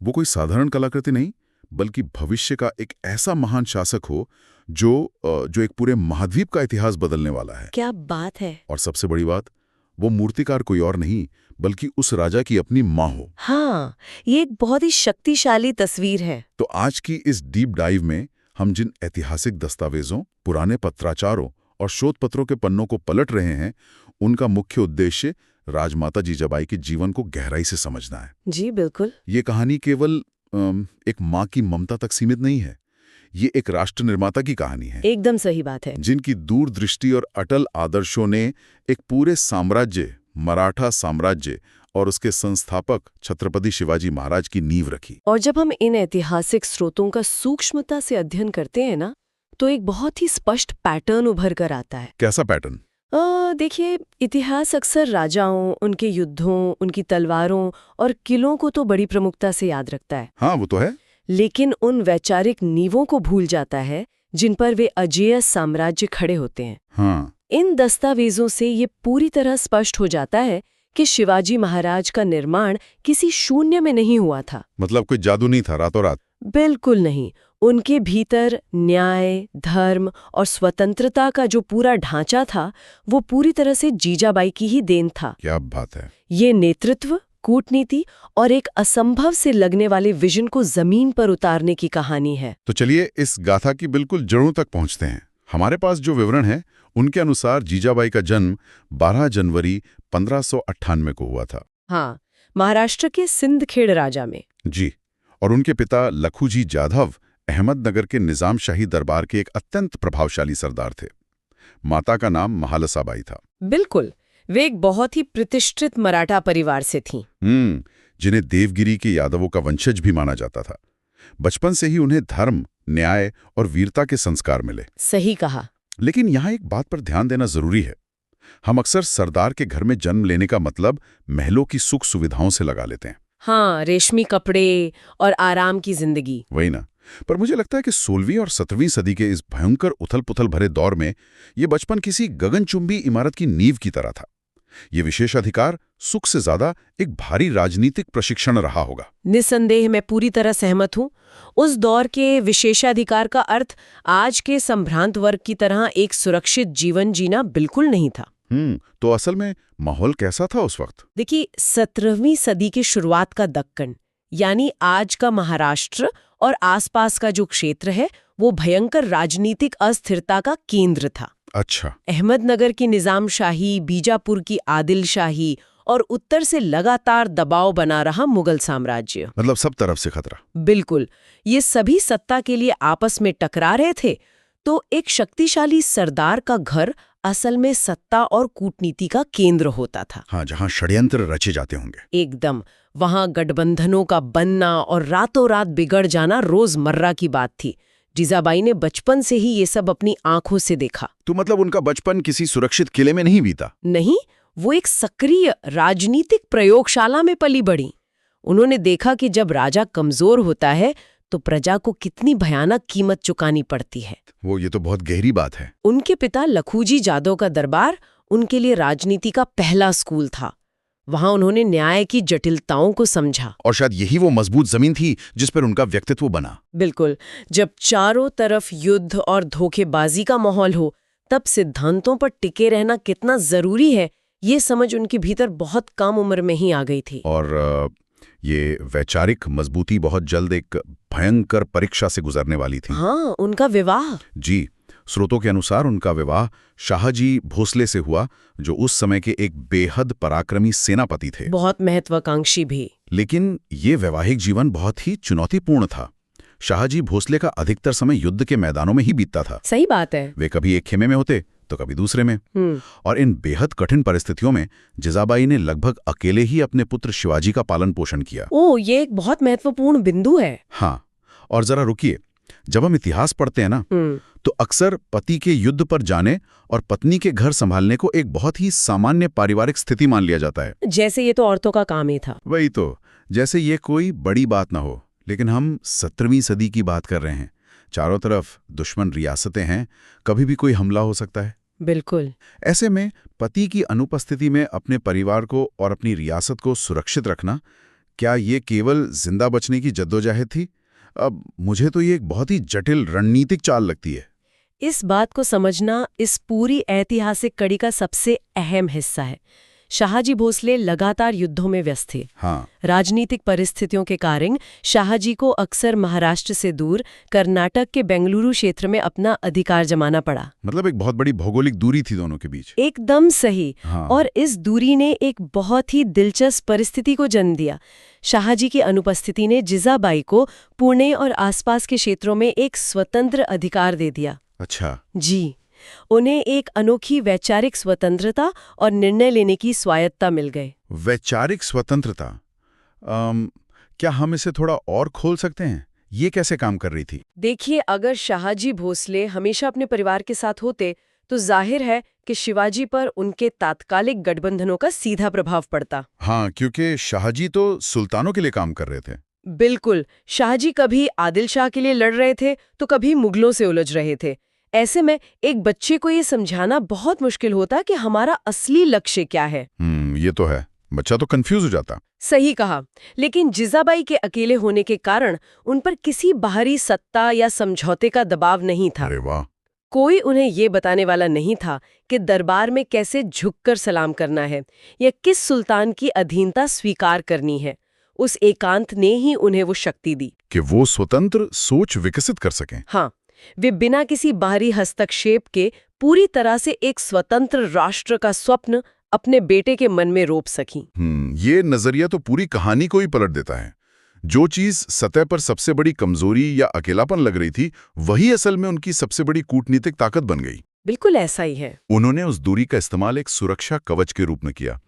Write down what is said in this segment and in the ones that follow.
वो कोई साधारण कलाकृति नहीं, बल्कि भविष्य का एक ऐसा महान शासक हो जो एक पूरे महाद्वीप का इतिहास बदलने वाला है। क्या बात है। और सबसे बड़ी बात, वो मूर्तिकार कोई और नहीं बल्कि उस राजा की अपनी माँ हो। हाँ, ये एक बहुत ही शक्तिशाली तस्वीर है। तो आज की इस डीप डाइव में हम जिन ऐतिहासिक दस्तावेजों, पुराने पत्राचारों और शोध पत्रों के पन्नों को पलट रहे हैं, उनका मुख्य उद्देश्य राजमाता जीजाबाई के जीवन को गहराई से समझना है। जी बिल्कुल। ये कहानी केवल एक माँ की ममता तक सीमित नहीं है। ये एक राष्ट्र निर्माता की कहानी है। एकदम सही बात है। जिनकी दूरदृष्टि और अटल आदर्शों ने एक पूरे साम्राज्य, मराठा साम्राज्य और उसके संस्थापक छत्रपति शिवाजी महाराज की नींव रखी। और जब हम इन ऐतिहासिक स्रोतों का सूक्ष्मता से अध्ययन करते हैं ना, तो एक बहुत ही स्पष्ट पैटर्न उभर कर आता है। कैसा पैटर्न? देखिए, इतिहास अक्सर राजाओं, उनके युद्धों, उनकी तलवारों और किलों को तो बड़ी प्रमुखता से याद रखता है। हाँ, वो तो है। लेकिन उन वैचारिक नींवों को भूल जाता है जिन पर वे अजेय साम्राज्य खड़े होते हैं। हाँ। इन दस्तावेजों से ये पूरी तरह स्पष्ट हो जाता है कि शिवाजी महाराज का निर्माण किसी शून्य में नहीं हुआ था। मतलब कोई जादू नहीं था रातों रात? बिल्कुल नहीं। उनके भीतर न्याय, धर्म और स्वतंत्रता का जो पूरा ढांचा था, वो पूरी तरह से जीजाबाई की ही देन था। क्या बात है। ये नेतृत्व, कूटनीति और एक असंभव से लगने वाले विजन को जमीन पर उतारने की कहानी है। तो चलिए इस गाथा की बिल्कुल जड़ों तक पहुंचते हैं। हमारे पास जो विवरण है, उनके अनुसार जीजाबाई का जन्म 12 जनवरी 1598 को हुआ था। हाँ, महाराष्ट्र के सिंदखेड़ राजा में। जी। और उनके पिता लखूजी जाधव अहमदनगर के निजाम शाही दरबार के एक अत्यंत प्रभावशाली सरदार थे। माता का नाम महालसाबाई था। बिल्कुल, वे एक बहुत ही प्रतिष्ठित मराठा परिवार से थीं। जिन्हें देवगिरी के यादवों का वंशज भी माना जाता था। बचपन से ही उन्हें धर्म, न्याय और वीरता के संस्कार मिले। सही कहा। लेकिन यहाँ एक बात पर ध्यान देना जरूरी है। हम अक्सर सरदार के घर में जन्म लेने का मतलब महलों की सुख सुविधाओं से लगा लेते हैं। हाँ, रेशमी कपड़े और आराम की जिंदगी। वही ना। पर मुझे लगता है कि 16वीं और 17वीं सदी के इस भयंकर उथल-पुथल भरे दौर में ये बचपन किसी गगनचुंबी इमारत की नींव की तरह था। ये विशेषाधिकार सुख से ज्यादा एक भारी राजनीतिक प्रशिक्षण रहा होगा। निस्संदेह, मैं पूरी तरह सहमत हूँ। उस दौर के विशेषाधिकार का अर्थ आज के संभ्रांत वर्ग की तरह एक सुरक्षित जीवन जीना बिल्कुल नहीं था। तो असल में माहौल कैसा था उस वक्त? देखिए, 17वीं सदी की शुरुआत का दक्कन, यानी आज का महाराष्ट्र और आसपास का जो क्षेत्र है, वो भयंकर राजनीतिक अस्थिरता का केंद्र था। अच्छा। अहमदनगर की निजाम शाही, बीजापुर की आदिल शाही और उत्तर से लगातार दबाव बना रहा मुगल साम्राज्य। मतलब सब तरफ से खतरा। बिल्कुल, ये सभी सत्ता के लिए आपस में टकरा रहे थे। तो एक शक्तिशाली सरदार का घर असल में सत्ता और कूटनीति का केंद्र होता था। हाँ, जहाँ षड्यंत्र रचे जाते होंगे। एकदम। वहां गठबंधनों का बनना और रातों रात बिगड़ जाना रोजमर्रा की बात थी। जीजाबाई ने बचपन से ही ये सब अपनी आंखों से देखा। तो मतलब उनका बचपन किसी सुरक्षित किले में नहीं बीता? नहीं, वो एक सक्रिय राजनीतिक प्रयोगशाला में पली बढ़ी। उन्होंने देखा कि जब राजा कमजोर होता है तो प्रजा को कितनी भयानक कीमत चुकानी पड़ती है। ये तो बहुत गहरी बात है। उनके पिता लखूजी जादव का दरबार उनके लिए राजनीति का पहला स्कूल था। वहां उन्होंने न्याय की जटिलताओं को समझा। और शायद यही वो मजबूत जमीन थी जिस पर उनका व्यक्तित्व बना। बिल्कुल। जब चारों तरफ युद्ध और धोखेबाजी का माहौल हो, तब सिद्धांतों पर टिके रहना कितना जरूरी है, ये समझ उनके भीतर बहुत कम उम्र में ही आ गई थी। और ये वैचारिक मजबूती बहुत जल्द एक भयंकर परीक्षा से गुजरने वाली थी। हाँ, उनका विवाह। जी। स्रोतों के अनुसार उनका विवाह शाहजी भोसले से हुआ, जो उस समय के एक बेहद पराक्रमी सेनापति थे। बहुत महत्वाकांक्षी भी। लेकिन ये वैवाहिक जीवन बहुत ही चुनौतीपूर्ण था। शाहजी भोसले का अधिकतर समय युद्ध के मैदानों में ही बीतता था। सही बात है। वे कभी एक खेमे में होते तो कभी दूसरे में। और इन बेहद कठिन परिस्थितियों में जीजाबाई ने लगभग अकेले ही अपने पुत्र शिवाजी का पालन पोषण किया। ये एक बहुत महत्वपूर्ण बिंदु है। हाँ, और जरा रुकिए, जब हम इतिहास पढ़ते हैं ना, तो अक्सर पति के युद्ध पर जाने और पत्नी के घर संभालने को एक बहुत ही सामान्य पारिवारिक स्थिति मान लिया जाता है। जैसे ये तो औरतों का काम ही था। वही तो, जैसे ये कोई बड़ी बात ना हो। लेकिन हम 17वीं सदी की बात कर रहे हैं। चारों तरफ दुश्मन रियासतें हैं, कभी भी कोई हमला हो सकता है। बिल्कुल। ऐसे में पति की अनुपस्थिति में अपने परिवार को और अपनी रियासत को सुरक्षित रखना क्या ये केवल जिंदा बचने की जद्दोजहद थी? अब मुझे तो ये एक बहुत ही जटिल रणनीतिक चाल लगती है। इस बात को समझना इस पूरी ऐतिहासिक कड़ी का सबसे अहम हिस्सा है। शाहजी भोसले लगातार युद्धों में व्यस्त थे। हाँ, राजनीतिक परिस्थितियों के कारण शाहजी को अक्सर महाराष्ट्र से दूर कर्नाटक के बेंगलुरु क्षेत्र में अपना अधिकार जमाना पड़ा। मतलब एक बहुत बड़ी भौगोलिक दूरी थी दोनों के बीच। एकदम सही। हाँ। और इस दूरी ने एक बहुत ही दिलचस्प परिस्थिति को जन्म दिया। शाहजी की अनुपस्थिति ने जिजाबाई को पुणे और आसपास के क्षेत्रों में एक स्वतंत्र अधिकार दे दिया। अच्छा। जी, उन्हें एक अनोखी वैचारिक स्वतंत्रता और निर्णय लेने की स्वायत्ता मिल गई। वैचारिक स्वतंत्रता, क्या हम इसे थोड़ा और खोल सकते हैं? ये कैसे काम कर रही थी? देखिए, अगर शाहजी भोसले हमेशा अपने परिवार के साथ होते तो जाहिर है कि शिवाजी पर उनके तात्कालिक गठबंधनों का सीधा प्रभाव पड़ता। हाँ, क्योंकि शाहजी तो सुल्तानों के लिए काम कर रहे थे। बिल्कुल, शाहजी कभी आदिल शाह के लिए लड़ रहे थे तो कभी मुगलों से उलझ रहे थे। ऐसे में एक बच्चे को ये समझाना बहुत मुश्किल होता कि हमारा असली लक्ष्य क्या है। ये तो है। बच्चा तो कंफ्यूज हो जाता। सही कहा। लेकिन जिजाबाई के अकेले होने के कारण उन पर किसी बाहरी सत्ता या समझौते का दबाव नहीं था। अरे वाह। कोई उन्हें ये बताने वाला नहीं था कि दरबार में कैसे झुककर सलाम करना है या किस सुल्तान की अधीनता स्वीकार करनी है। उस एकांत ने ही उन्हें वो शक्ति दी कि वो स्वतंत्र सोच विकसित कर सकें। हाँ, वे बिना किसी बाहरी हस्तक्षेप के पूरी तरह से एक स्वतंत्र राष्ट्र का स्वप्न अपने बेटे के मन में रोप सकी। ये नजरिया तो पूरी कहानी को ही पलट देता है। जो चीज सतह पर सबसे बड़ी कमजोरी या अकेलापन लग रही थी, वही असल में उनकी सबसे बड़ी कूटनीतिक ताकत बन गई। बिल्कुल ऐसा ही है। उन्होंने उस दूरी का इस्तेमाल एक सुरक्षा कवच के रूप में किया।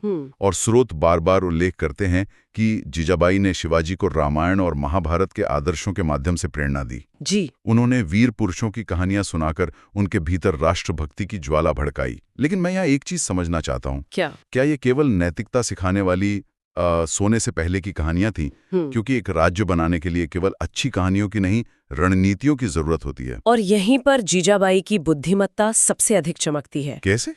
और स्रोत बार बार उल्लेख करते हैं कि जीजाबाई ने शिवाजी को रामायण और महाभारत के आदर्शों के माध्यम से प्रेरणा दी। जी, उन्होंने वीर पुरुषों की कहानियां सुनाकर उनके भीतर राष्ट्रभक्ति की ज्वाला भड़काई। लेकिन मैं यहाँ एक चीज समझना चाहता हूँ। क्या ये केवल नैतिकता सिखाने वाली सोने से पहले की कहानियां थी? क्योंकि एक राज्य बनाने के लिए केवल अच्छी कहानियों की नहीं, रणनीतियों की जरूरत होती है। और यहीं पर जीजाबाई की बुद्धिमत्ता सबसे अधिक चमकती है। कैसे?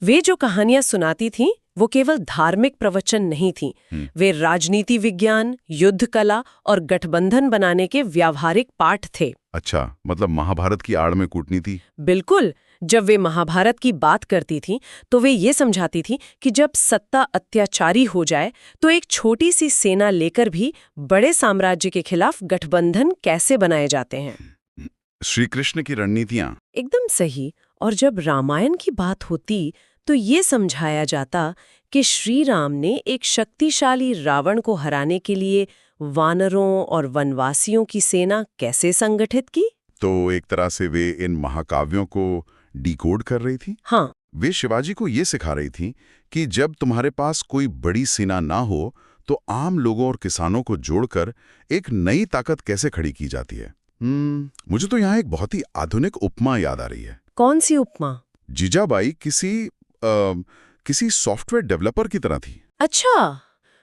वे जो कहानियां सुनाती थीं, वो केवल धार्मिक प्रवचन नहीं थीं। वे राजनीति विज्ञान, युद्ध कला और गठबंधन बनाने के व्यावहारिक पाठ थे। अच्छा, मतलब महाभारत की आड़ में कूटनीति। बिल्कुल। जब वे महाभारत की बात करती थीं, तो वे ये समझाती थीं कि जब सत्ता अत्याचारी हो जाए तो एक छोटी सी सेना लेकर भी बड़े साम्राज्य के खिलाफ गठबंधन कैसे बनाए जाते हैं। श्री कृष्ण की रणनीतियां। एकदम सही। और जब रामायण की बात होती तो ये समझाया जाता कि श्री राम ने एक शक्तिशाली रावण को हराने के लिए वानरों और वनवासियों की सेना कैसे संगठित की। तो एक तरह से वे इन महाकाव्यों को डिकोड कर रही थी। हाँ, वे शिवाजी को ये सिखा रही थी कि जब तुम्हारे पास कोई बड़ी सेना ना हो तो आम लोगों और किसानों को जोड़कर एक नई ताकत कैसे खड़ी की जाती है। मुझे तो यहाँ एक बहुत ही आधुनिक उपमा याद आ रही है। कौन सी उपमा? जीजाबाई किसी सॉफ्टवेयर डेवलपर की तरह थी। अच्छा,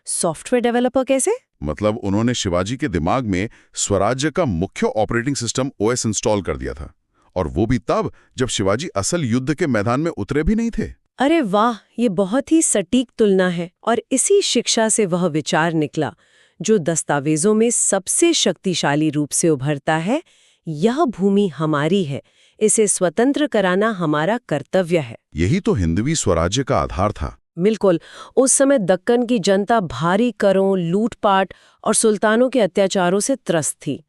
सॉफ्टवेयर डेवलपर कैसे? मतलब उन्होंने शिवाजी के दिमाग में स्वराज्य का मुख्य ऑपरेटिंग सिस्टम OS इंस्टॉल कर दिया था, और वो भी तब जब शिवाजी असल युद्ध के मैदान में उतरे भी नहीं थे। अरे वाह, ये बहुत ही सटीक तुलना है। और इसी शिक्षा से वह विचार निकला जो दस्तावेजों में सबसे शक्तिशाली रूप से उभरता है, यह भूमि हमारी है, इसे स्वतंत्र कराना हमारा कर्तव्य है। यही तो हिंदवी स्वराज्य का आधार था। बिल्कुल। उस समय दक्कन की जनता भारी करों, लूटपाट और सुल्तानों के अत्याचारों से त्रस्त थी।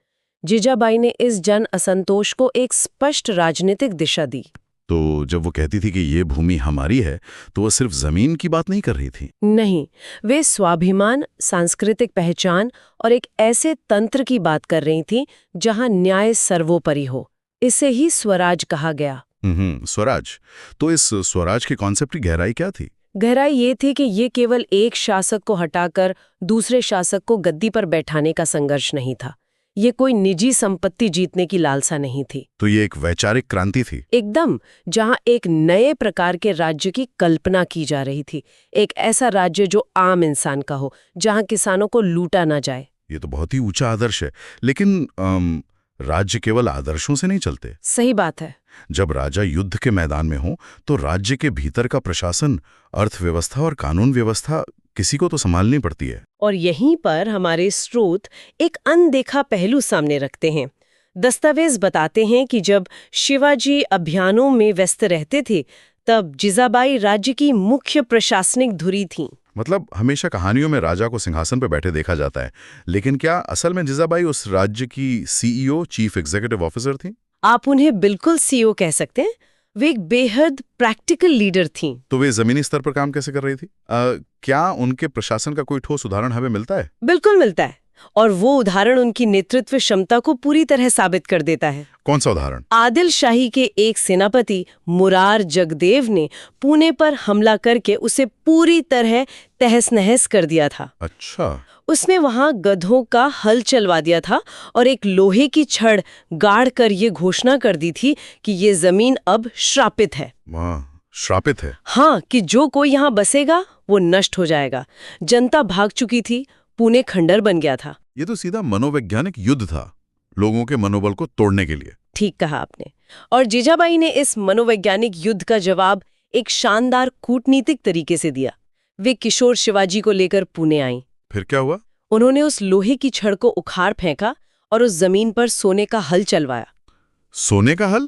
जीजाबाई ने इस जन असंतोष को एक स्पष्ट राजनीतिक दिशा दी। तो जब वो कहती थी कि ये भूमि हमारी है, तो वो सिर्फ जमीन की बात नहीं कर रही थी। नहीं, वे स्वाभिमान, सांस्कृतिक पहचान और एक ऐसे तंत्र की बात कर रही थी जहां न्याय सर्वोपरि हो। इसे ही स्वराज कहा गया। स्वराज। तो इस स्वराज के कॉन्सेप्ट की गहराई क्या थी? गहराई ये थी कि ये केवल एक शासक को हटाकर दूसरे शासक को गद्दी पर बैठाने का संघर्ष नहीं था। ये कोई निजी संपत्ति जीतने की लालसा नहीं थी। तो ये एक वैचारिक क्रांति थी। एकदम, जहां एक नए प्रकार के राज्य की कल्पना की जा रही थी। एक ऐसा राज्य जो आम इंसान का हो, जहां किसानों को लूटा ना जाए। ये तो बहुत ही ऊंचा आदर्श है। लेकिन राज्य केवल आदर्शों से नहीं चलते। सही बात है। जब राजा युद्ध के मैदान में हो तो राज्य के भीतर का प्रशासन, अर्थव्यवस्था और कानून व्यवस्था किसी को तो संभालनी पड़ती है। और यहीं पर हमारे स्रोत एक अनदेखा पहलू सामने रखते हैं। दस्तावेज बताते हैं कि जब शिवाजी अभियानों में व्यस्त रहते थे, तब जिजाबाई राज्य की मुख्य प्रशासनिक धुरी थीं। मतलब हमेशा कहानियों में राजा को सिंहासन पर बैठे देखा जाता है, लेकिन क्या असल में जिजाबाई उस राज्य की सीईओ, चीफ एग्जीक्यूटिव ऑफिसर थी? आप उन्हें बिल्कुल सीईओ कह सकते हैं। वे एक बेहद प्रैक्टिकल लीडर थीं। तो वे जमीनी स्तर पर काम कैसे कर रही थी? क्या उनके प्रशासन का कोई ठोस उदाहरण हमें मिलता है? बिल्कुल मिलता है, और वो उदाहरण उनकी नेतृत्व क्षमता को पूरी तरह साबित कर देता है। कौन सा उदाहरण? आदिल शाही के एक सेनापति मुरार जगदेव ने पुणे पर हमला करके उसे पूरी तरह तहस नहस कर दिया था। अच्छा। उसने वहां गधों का हल चलवा दिया था और एक लोहे की छड़ गाड़ कर ये घोषणा कर दी थी कि ये जमीन अब श्रापित है। श्रापित है? हाँ, कि जो कोई यहाँ बसेगा वो नष्ट हो जाएगा। जनता भाग चुकी थी, पुणे खंडर बन गया था। ये तो सीधा मनोवैज्ञानिक युद्ध था, लोगों के मनोबल को तोड़ने के लिए। ठीक कहा आपने। और जीजाबाई ने इस मनोवैज्ञानिक युद्ध का जवाब एक शानदार कूटनीतिक तरीके से दिया। वे किशोर शिवाजी को लेकर पुणे आईं। फिर क्या हुआ? उन्होंने उस लोहे की छड़ को उखाड़ फेंका और उस जमीन पर सोने का हल चलवाया। सोने का हल?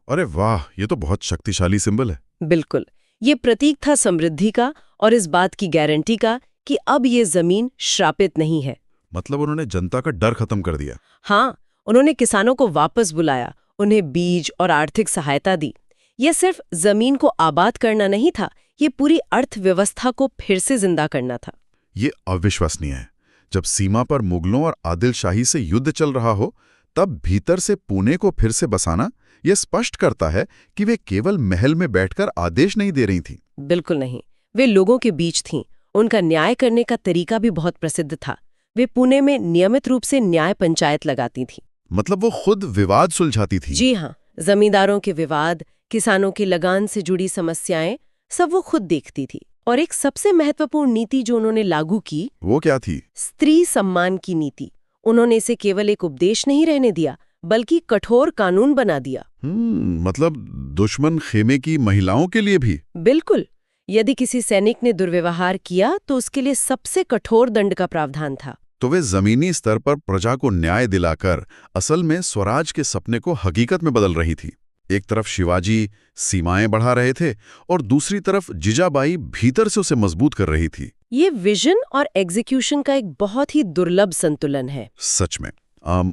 अरे वाह, ये तो बहुत शक्तिशाली सिंबल है। बिल्कुल, ये प्रतीक था समृद्धि का और इस बात की गारंटी का कि अब ये जमीन श्रापित नहीं है। मतलब उन्होंने जनता का डर खत्म कर दिया। हाँ, उन्होंने किसानों को वापस बुलाया, उन्हें बीज और आर्थिक सहायता दी। ये सिर्फ जमीन को आबाद करना नहीं था, ये पूरी अर्थव्यवस्था को फिर से जिंदा करना था। ये अविश्वसनीय है। जब सीमा पर मुगलों और आदिल शाही से युद्ध चल रहा हो, तब भीतर से पुणे को फिर से बसाना यह स्पष्ट करता है कि वे केवल महल में बैठकर आदेश नहीं दे रही थीं। बिल्कुल नहीं, वे लोगों के बीच थीं। उनका न्याय करने का तरीका भी बहुत प्रसिद्ध था। वे पुणे में नियमित रूप से न्याय पंचायत लगाती थीं। मतलब वो खुद विवाद सुलझाती थी? जी हाँ, जमींदारों के विवाद, किसानों की लगान से जुड़ी समस्याएं, सब वो खुद देखती थी। और एक सबसे महत्वपूर्ण नीति जो उन्होंने लागू की, वो क्या थी? स्त्री सम्मान की नीति। उन्होंने इसे केवल एक उपदेश नहीं रहने दिया, बल्कि कठोर कानून बना दिया। मतलब दुश्मन खेमे की महिलाओं के लिए भी? बिल्कुल। यदि किसी सैनिक ने दुर्व्यवहार किया तो उसके लिए सबसे कठोर दंड का प्रावधान था। तो वे जमीनी स्तर पर प्रजा को न्याय दिलाकर असल में स्वराज के सपने को हकीकत में बदल रही थी। एक तरफ शिवाजी सीमाएं बढ़ा रहे थे और दूसरी तरफ जिजाबाई भीतर से उसे मजबूत कर रही थी। ये विजन और एग्जीक्यूशन का एक बहुत ही दुर्लभ संतुलन है। सच में।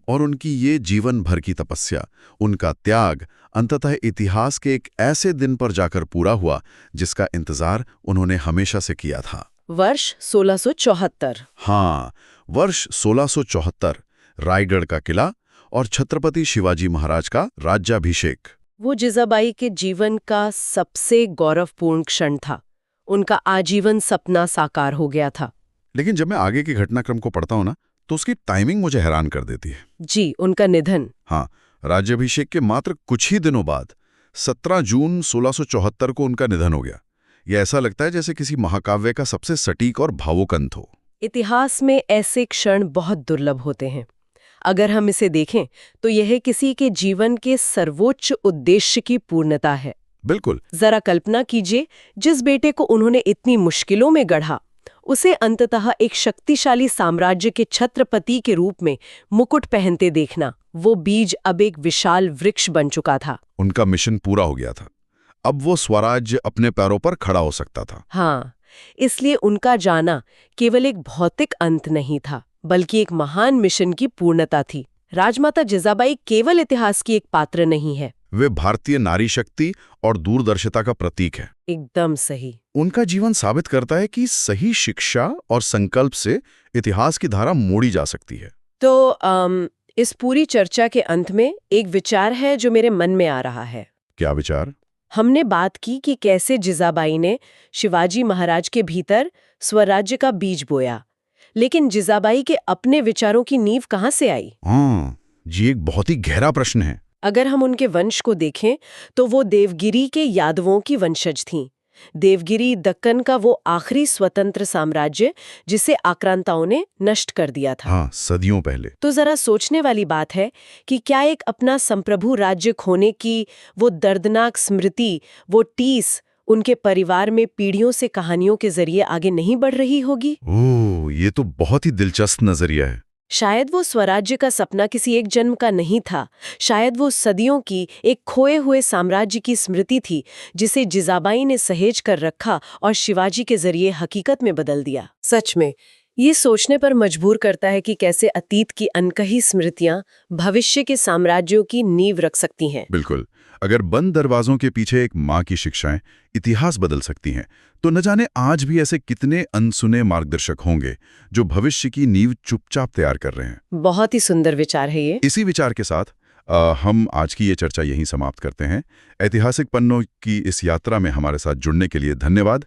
और उनकी ये जीवन भर की तपस्या, उनका त्याग अंततः इतिहास के एक ऐसे दिन पर जाकर पूरा हुआ जिसका इंतजार उन्होंने हमेशा से किया था। वर्ष 1674। हाँ, वर्ष 1674, रायगढ़ का किला और छत्रपति शिवाजी महाराज का राज्याभिषेक। वो जिजाबाई के जीवन का सबसे गौरवपूर्ण क्षण था। उनका आजीवन सपना साकार हो गया था। लेकिन जब मैं आगे के घटनाक्रम को पढ़ता हूं ना, तो उसकी टाइमिंग मुझे हैरान कर देती है। जी, उनका निधन। हाँ, राज्याभिषेक के मात्र कुछ ही दिनों बाद 17 जून 1674 को उनका निधन हो गया। यह ऐसा लगता है जैसे किसी महाकाव्य का सबसे सटीक और भावुक अंत हो। इतिहास में ऐसे क्षण बहुत दुर्लभ होते हैं। अगर हम इसे देखें तो यह किसी के जीवन के सर्वोच्च उद्देश्य की पूर्णता है। बिल्कुल। जरा कल्पना कीजिए, जिस बेटे को उन्होंने इतनी मुश्किलों में गढ़ा, उसे अंततः एक शक्तिशाली साम्राज्य के छत्रपति के रूप में मुकुट पहनते देखना। वो बीज अब एक विशाल वृक्ष बन चुका था। उनका मिशन पूरा हो गया था। अब वो स्वराज्य अपने पैरों पर खड़ा हो सकता था। हाँ, इसलिए उनका जाना केवल एक भौतिक अंत नहीं था, बल्कि एक महान मिशन की पूर्णता थी। राजमाता जिजाबाई केवल इतिहास की एक पात्र नहीं है, वे भारतीय नारी शक्ति और दूरदर्शिता का प्रतीक है। एकदम सही। उनका जीवन साबित करता है कि सही शिक्षा और संकल्प से इतिहास की धारा मोड़ी जा सकती है। तो इस पूरी चर्चा के अंत में एक विचार है जो मेरे मन में आ रहा है। क्या विचार? हमने बात की कि कैसे जिजाबाई ने शिवाजी महाराज के भीतर स्वराज्य का बीज बोया, लेकिन जिजाबाई के अपने विचारों की नींव कहाँ से आई? हाँ जी, एक बहुत ही गहरा प्रश्न है। अगर हम उनके वंश को देखें तो वो देवगिरी के यादवों की वंशज थीं। देवगिरी दक्कन का वो आखिरी स्वतंत्र साम्राज्य जिसे आक्रांताओं ने नष्ट कर दिया था। हाँ, सदियों पहले। तो जरा सोचने वाली बात है कि क्या एक अपना संप्रभु राज्य खोने की वो दर्दनाक स्मृति, वो टीस उनके परिवार में पीढ़ियों से कहानियों के जरिए आगे नहीं बढ़ रही होगी? ओह, ये तो बहुत ही दिलचस्प नजरिया है। शायद वो स्वराज्य का सपना किसी एक जन्म का नहीं था। शायद वो सदियों की एक खोए हुए साम्राज्य की स्मृति थी, जिसे जिजाबाई ने सहेज कर रखा और शिवाजी के जरिए हकीकत में बदल दिया। सच में ये सोचने पर मजबूर करता है कि कैसे अतीत की अनकही स्मृतियां भविष्य के साम्राज्यों की नींव रख सकती हैं। बिल्कुल। अगर बंद दरवाजों के पीछे एक माँ की शिक्षाएं इतिहास बदल सकती हैं, तो न जाने आज भी ऐसे कितने अनसुने मार्गदर्शक होंगे जो भविष्य की नींव चुपचाप तैयार कर रहे हैं। बहुत ही सुंदर विचार है ये। इसी विचार के साथ हम आज की ये चर्चा यहीं समाप्त करते हैं। ऐतिहासिक पन्नों की इस यात्रा में हमारे साथ जुड़ने के लिए धन्यवाद।